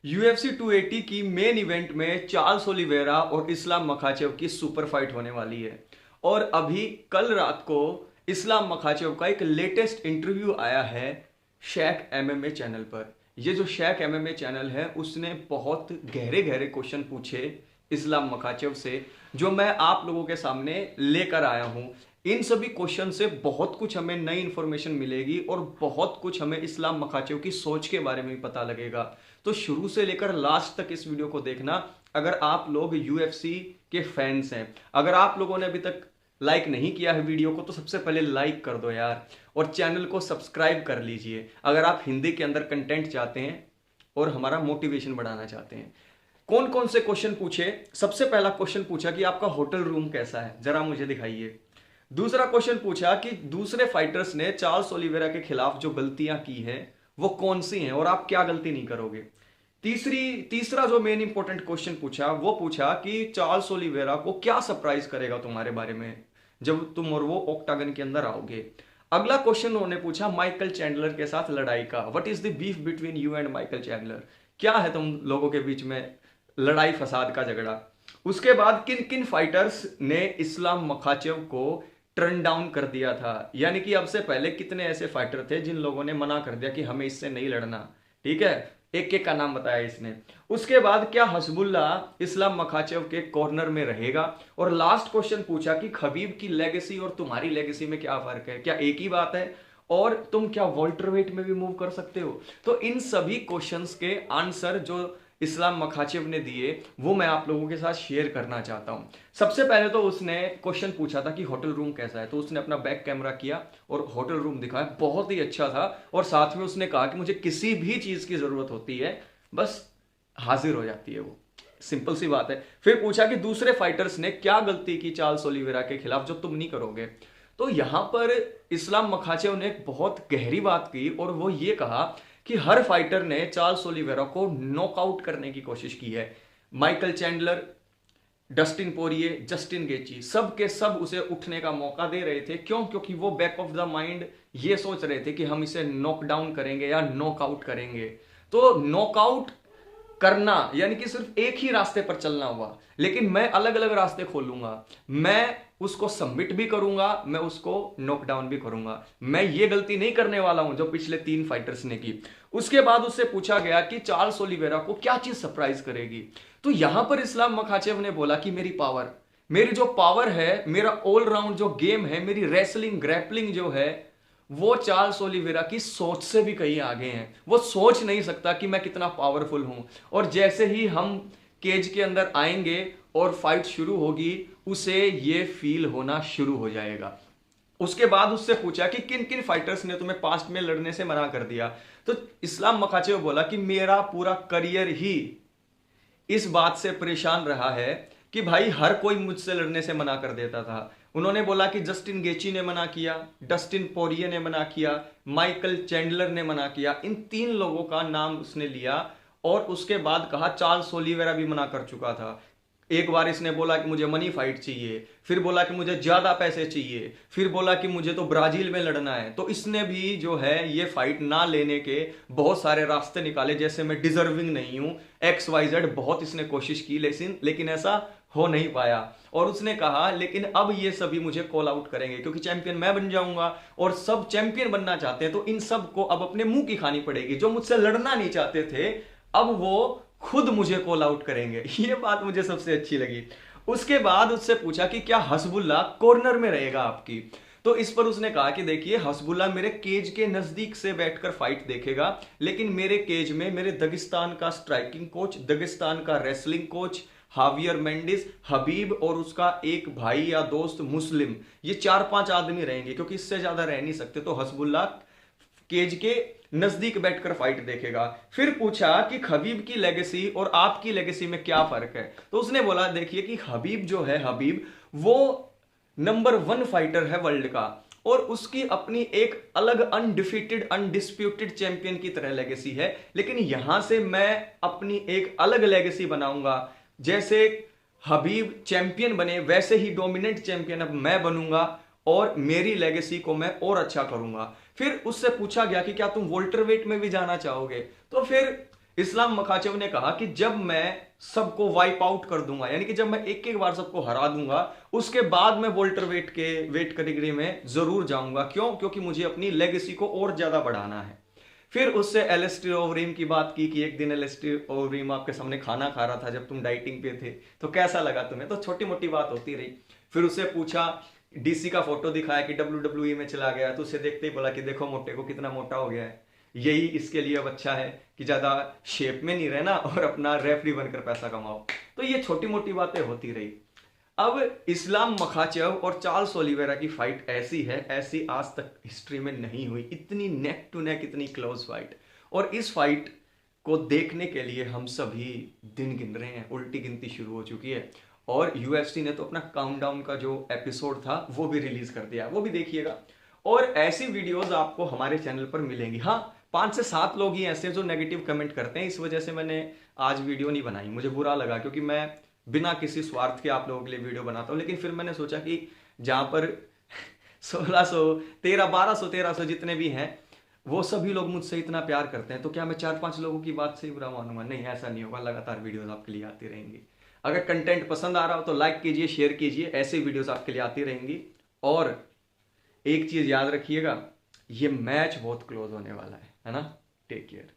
UFC 280 की main event में Charles Oliveira और इस्लाम मखाचेव की सुपर फाइट होने वाली है। और अभी कल रात को इस्लाम मखाचेव का एक लेटेस्ट इंटरव्यू आया है शैक एमएमए चैनल पर। ये जो शैक एमएमए चैनल है उसने बहुत गहरे गहरे क्वेश्चन पूछे इस्लाम मखाचेव से, जो मैं आप लोगों के सामने लेकर आया हूं। इन सभी क्वेश्चन से बहुत कुछ हमें नई इंफॉर्मेशन मिलेगी और बहुत कुछ हमें इस्लाम मखाचेव की सोच के बारे में भी पता लगेगा। तो शुरू से लेकर लास्ट तक इस वीडियो को देखना। अगर आप लोग यूएफसी के फैंस हैं, अगर आप लोगों ने अभी तक लाइक नहीं किया है वीडियो को, तो सबसे पहले लाइक कर दो यार, और चैनल को सब्सक्राइब कर लीजिए अगर आप हिंदी के अंदर कंटेंट चाहते हैं और हमारा मोटिवेशन बढ़ाना चाहते हैं। कौन कौन से क्वेश्चन पूछे? सबसे पहला क्वेश्चन पूछा कि आपका होटल रूम कैसा है, जरा मुझे दिखाइए। दूसरा क्वेश्चन पूछा कि दूसरे फाइटर्स ने चार्ल्स ओलिवेरा के खिलाफ जो गलतियां की है वो कौन सी हैं और आप क्या गलती नहीं करोगे। तीसरा जो मेन इंपॉर्टेंट क्वेश्चन पूछा वो पूछा कि चार्ल्स ओलिवेरा को क्या सरप्राइज करेगा तुम्हारे बारे में जब तुम और वो ऑक्टागन के अंदर आओगे। अगला क्वेश्चन उन्होंने पूछा माइकल चैंडलर के साथ लड़ाई का, what is the beef between you and Michael Chandler, क्या है तुम लोगों के बीच में लड़ाई फसाद का झगड़ा। उसके बाद किन किन फाइटर्स ने इस्लाम मखाचेव को टर्न डाउन कर दिया था, यानी कि अब से पहले कितने ऐसे फाइटर थे जिन लोगों ने मना कर दिया कि हमें इससे नहीं लड़ना। ठीक है, एक एक का नाम बताया इसने। उसके बाद क्या हसबुल्ला इस्लाम मखाचेव के कॉर्नर में रहेगा, और लास्ट क्वेश्चन पूछा कि खबीब की लेगेसी और तुम्हारी लेगेसी में क्या फर्क है, क्या एक ही बात है, और तुम क्या वॉल्टरवेट में भी मूव कर सकते हो। तो इन सभी क्वेश्चंस के आंसर जो इस्लाम मखाचेव ने दिए वो मैं आप लोगों के साथ शेयर करना चाहता हूं। सबसे पहले तो उसने क्वेश्चन पूछा था कि होटल रूम कैसा है, तो उसने अपना बैक कैमरा किया और होटल रूम दिखाया, बहुत ही अच्छा था। और साथ में उसने कहा कि मुझे किसी भी चीज की जरूरत होती है बस हाजिर हो जाती है वो, सिंपल सी बात है। फिर पूछा कि दूसरे फाइटर्स ने क्या गलती की चार्ल्स ओलिवेरा के खिलाफ जो तुम नहीं करोगे। तो यहां पर इस्लाम मखाचेव ने एक बहुत गहरी बात की और वो ये कहा कि हर फाइटर ने चार्ल्स ओलिवेरा को नॉकआउट करने की कोशिश की है। Michael Chandler, Dustin Poirier, Justin Gaethje, सब के सब उसे उठने का मौका दे रहे थे। क्यों? क्योंकि वो बैक ऑफ द माइंड ये सोच रहे थे कि हम इसे नॉकडाउन करेंगे या नॉकआउट करेंगे। तो नॉकआउट करना यानी कि सिर्फ एक ही रास्ते पर चलना हुआ, लेकिन मैं अलग अलग रास्ते खोलूंगा। मैं उसको सबमिट भी करूंगा, मैं उसको नॉकडाउन भी करूंगा। मैं ये गलती नहीं करने वाला हूं जो पिछले 3 फाइटर्स ने की। उसके बाद उससे पूछा गया कि चार्ल्स ओलिवेरा को क्या चीज सरप्राइज करेगी। तो यहां पर इस्लाम मखाचेव ने बोला कि मेरी पावर, मेरी जो पावर है, मेरा ऑलराउंड जो गेम है, मेरी रेसलिंग ग्रैपलिंग जो है, वो चार्ल्स ओलिवेरा की सोच से भी कहीं आगे हैं। वो सोच नहीं सकता कि मैं कितना पावरफुल हूं। और जैसे ही हम केज के अंदर आएंगे और फाइट शुरू होगी, उसे ये फील होना शुरू हो जाएगा। उसके बाद उससे पूछा कि किन किन फाइटर्स ने तुम्हें पास्ट में लड़ने से मना कर दिया। तो इस्लाम मखाचेव बोला कि मेरा पूरा करियर ही इस बात से परेशान रहा है कि भाई हर कोई मुझसे लड़ने से मना कर देता था। उन्होंने बोला कि जस्टिन गेची ने मना किया, डस्टिन पोरिये ने मना किया, माइकल चैंडलर ने मना किया। इन 3 लोगों का नाम उसने लिया और उसके बाद कहा चार्ल्स ओलिवेरा भी मना कर चुका था। एक बार इसने बोला कि मुझे मनी फाइट चाहिए, फिर बोला कि मुझे ज्यादा पैसे चाहिए, फिर बोला कि मुझे तो ब्राजील में लड़ना है। तो इसने भी जो है ये फाइट ना लेने के बहुत सारे रास्ते निकाले, जैसे मैं डिजर्विंग नहीं हूं, XYZ बहुत इसने कोशिश की, लेकिन ऐसा हो नहीं पाया। और उसने कहा लेकिन अब ये सभी मुझे कॉल आउट करेंगे क्योंकि चैंपियन मैं बन जाऊंगा, और सब चैंपियन बनना चाहते हैं, तो इन सब को अब अपने मुंह की खानी पड़ेगी। जो मुझसे लड़ना नहीं चाहते थे अब वो खुद मुझे कॉल आउट करेंगे। ये बात मुझे सबसे अच्छी लगी। उसके बाद उससे पूछा कि क्या हसबुल्ला कॉर्नर में रहेगा आपकी। तो इस पर उसने कहा कि देखिए हसबुल्ला मेरे केज के नजदीक से बैठकर फाइट देखेगा, लेकिन मेरे केज में मेरे दगिस्तान का स्ट्राइकिंग कोच, दगिस्तान का रेसलिंग कोच हावियर मेंडिस, हबीब और उसका एक भाई या दोस्त मुस्लिम, ये 4-5 आदमी रहेंगे क्योंकि इससे ज्यादा रह नहीं सकते। तो हसबुल्ला केज के नजदीक बैठकर फाइट देखेगा। फिर पूछा कि हबीब की लेगेसी और आपकी लेगेसी में क्या फर्क है। तो उसने बोला देखिए कि हबीब जो है, हबीब वो नंबर 1 फाइटर है वर्ल्ड का, और उसकी अपनी एक अलग अनडिफीटेड अनडिस्प्यूटेड चैंपियन की तरह लेगेसी है। लेकिन यहां से मैं अपनी एक अलग लेगेसी बनाऊंगा। जैसे हबीब चैंपियन बने वैसे ही डोमिनेंट चैंपियन अब मैं बनूंगा और मेरी लेगेसी को मैं और अच्छा करूंगा। फिर उससे पूछा गया कि क्या तुम वोल्टरवेट में भी जाना चाहोगे। तो फिर इस्लाम मखाचेव ने कहा कि जब मैं सबको वाइप आउट कर दूंगा, यानी कि जब मैं एक एक बार सबको हरा दूंगा, उसके बाद मैं वोल्टर वेट कैटेगरी में जरूर जाऊंगा। क्यों? क्योंकि मुझे अपनी लेगेसी को और ज्यादा बढ़ाना है। फिर उससे एलिस्टर ओवरीम की बात की कि एक दिन एलिस्टर ओवरीम आपके सामने खाना खा रहा था जब तुम डाइटिंग पे थे, तो कैसा लगा तुम्हें? तो छोटी मोटी बात होती रही। फिर उससे पूछा, डीसी का फोटो दिखाया कि WWE में चला गया, तो उसे देखते ही बोला कि देखो मोटे को कितना मोटा हो गया है, यही इसके लिए अब अच्छा है कि ज्यादा शेप में नहीं रहना और अपना रेफरी बनकर पैसा कमाओ। तो ये छोटी मोटी बातें होती रही। अब इस्लाम मखाचेव और चार्ल्स ओलिवेरा की फाइट ऐसी है, ऐसी आज तक हिस्ट्री में नहीं हुई, इतनी नेक टू नेक, इतनी क्लोज फाइट। और इस फाइट को देखने के लिए हम सभी दिन गिन रहे हैं, उल्टी गिनती शुरू हो चुकी है। और यूएफसी ने तो अपना काउंटडाउन का जो एपिसोड था वो भी रिलीज कर दिया, वो भी देखिएगा। और ऐसी वीडियोस आपको हमारे चैनल पर मिलेंगी। हाँ, 5 से 7 लोग ही ऐसे जो नेगेटिव कमेंट करते हैं, इस वजह से मैंने आज वीडियो नहीं बनाई। मुझे बुरा लगा क्योंकि मैं बिना किसी स्वार्थ के आप लोगों के लिए वीडियो बनाता हूं। लेकिन फिर मैंने सोचा कि जहां पर 1600 1200 1300 जितने भी हैं, वो सभी लोग मुझसे इतना प्यार करते हैं, तो क्या मैं 4-5 लोगों की बात से ही बुरा मानूंगा? नहीं, ऐसा नहीं होगा। लगातार वीडियोस आपके लिए आती रहेंगी। अगर कंटेंट पसंद आ रहा हो तो लाइक कीजिए, शेयर कीजिए, ऐसे वीडियोस आपके लिए आती रहेंगी। और एक चीज याद रखिएगा, ये मैच बहुत क्लोज होने वाला है ना। Take care.